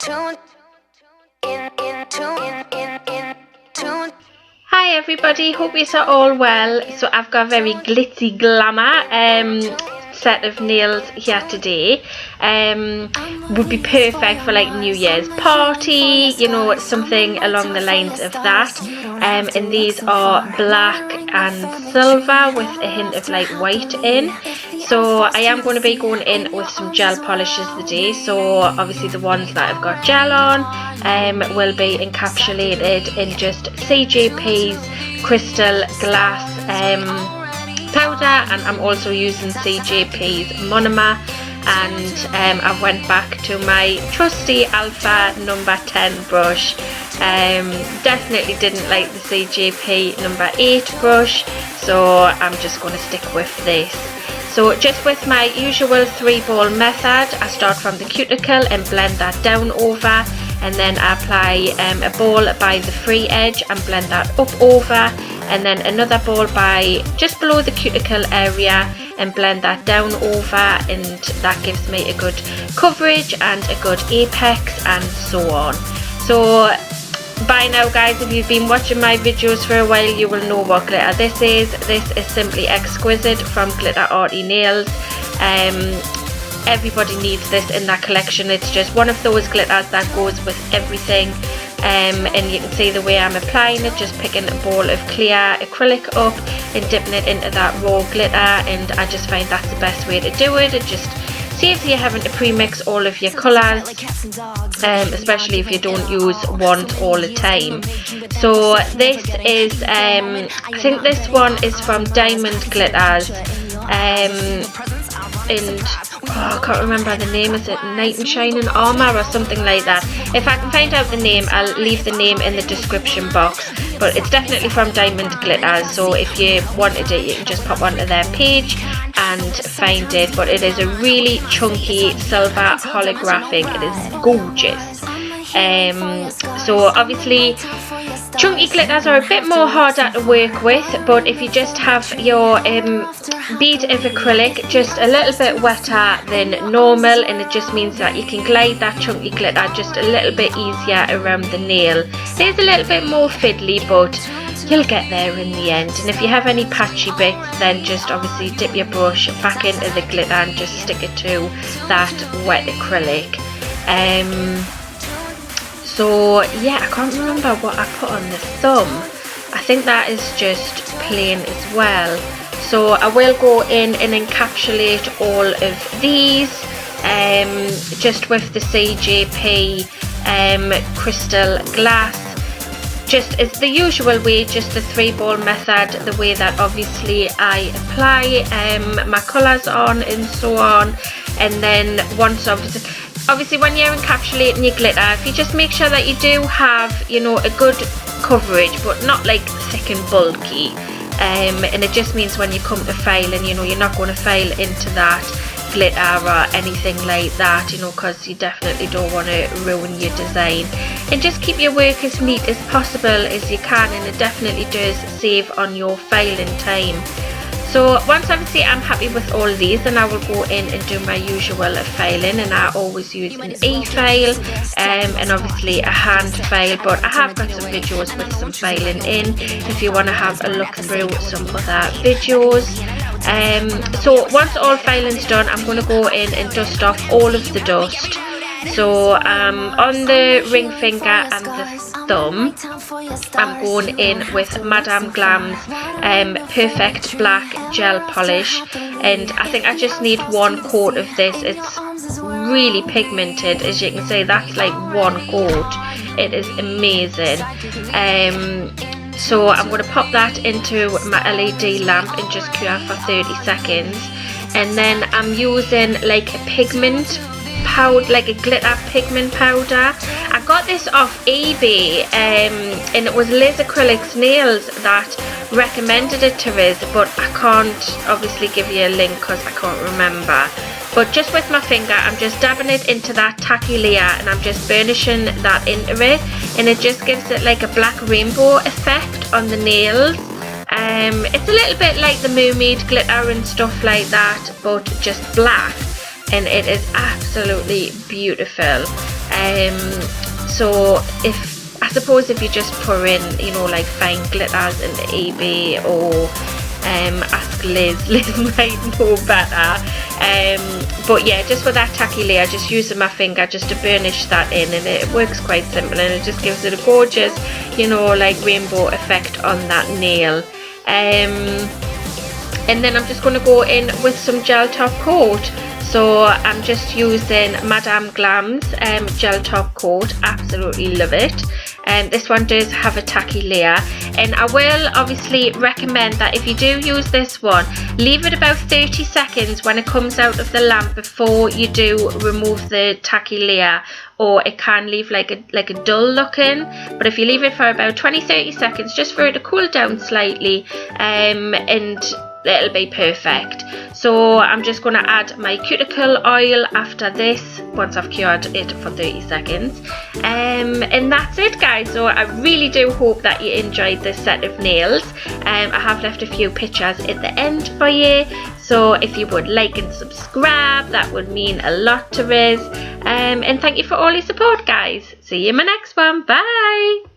Hi everybody, hope you are all well. So I've got a very glitzy glamour set of nails here today. Would be perfect for like New Year's party, you know, something along the lines of that. And these are black and silver with a hint of like white in. So I am going to be going in with some gel polishes today. So obviously the ones that I've got gel on will be encapsulated in just CJP's crystal glass powder, and I'm also using CJP's monomer, and I went back to my trusty Alpha number 10 brush. Definitely didn't like the CJP number 8 brush, so I'm just going to stick with this. So just with my usual 3-ball method, I start from the cuticle and blend that down over, and then I apply a ball by the free edge and blend that up over, and then another ball by just below the cuticle area and blend that down over, and that gives me a good coverage and a good apex and so on. So by now guys, if you've been watching my videos for a while, you will know what glitter this is. This is Simply Exquisite from Glitter Arty Nails. Everybody needs this in their collection. It's just one of those glitters that goes with everything. And you can see the way I'm applying it, just picking a ball of clear acrylic up and dipping it into that raw glitter, and I just find that's the best way to do it. It just saves you having to pre-mix all of your colours, especially if you don't use one all the time. So this is, I think this one is from Diamond Glitters, and I can't remember the name. Is it Knight in Shining Armour or something like that? If I can find out the name, I'll leave the name in the description box, but it's definitely from Diamond Glitters, so if you wanted it, you can just pop onto their page and find it. But it is a really chunky silver holographic. It is gorgeous. So obviously chunky glitters are a bit more harder to work with, but if you just have your bead of acrylic just a little bit wetter than normal, and it just means that you can glide that chunky glitter just a little bit easier around the nail. It is a little bit more fiddly, but you'll get there in the end. And if you have any patchy bits, then just obviously dip your brush back into the glitter and just stick it to that wet acrylic. So yeah, I can't remember what I put on the thumb. I think that is just plain as well. So I will go in and encapsulate all of these just with the CJP crystal glass, just as the usual way, just the 3-ball method, the way that obviously I apply my colours on and so on. And then once obviously when you're encapsulating your glitter, if you just make sure that you do have, you know, a good coverage, but not like thick and bulky, and it just means when you come to filing, you know, you're not going to file into that glitter or anything like that, you know, because you definitely don't want to ruin your design. And just keep your work as neat as possible as you can, and it definitely does save on your filing time. So once obviously I'm happy with all these, then I will go in and do my usual filing, and I always use an e-file and obviously a hand file, but I have got some videos with some filing in if you want to have a look through some other videos. So once all filing's done, I'm going to go in and dust off all of the dust. So on the ring finger and the thumb, I'm going in with Madame Glam's Perfect Black Gel Polish, and I think I just need 1 coat of this. It's really pigmented, as you can see. That's like 1 coat. It is amazing. So I'm going to pop that into my LED lamp and just cure for 30 seconds, and then I'm using like a pigment powder, like a glitter pigment powder. I got this off eBay, and it was Liz Acrylics Nails that recommended it to us, but I can't obviously give you a link because I can't remember. But just with my finger, I'm just dabbing it into that tacky layer, and I'm just burnishing that into it, and it just gives it like a black rainbow effect on the nails. It's a little bit like the mermaid glitter and stuff like that, but just black, and it is absolutely beautiful. So I suppose if you just put in, you know, like fine glitters into eBay or ask Liz, Liz might know better. But yeah, just with that tacky layer, just using my finger just to burnish that in, and it works quite simple, and it just gives it a gorgeous, you know, like rainbow effect on that nail. And then I'm just going to go in with some gel top coat. So I'm just using Madame Glam's gel top coat. Absolutely love it. And this one does have a tacky layer, and I will obviously recommend that if you do use this one, leave it about 30 seconds when it comes out of the lamp before you do remove the tacky layer, or it can leave like a dull looking. But if you leave it for about 20-30 seconds just for it to cool down slightly, and it'll be perfect. So I'm just going to add my cuticle oil after this, once I've cured it for 30 seconds. And that's it, guys. So I really do hope that you enjoyed this set of nails. I have left a few pictures at the end for you. So if you would like and subscribe, that would mean a lot to us. And thank you for all your support, guys. See you in my next one. Bye.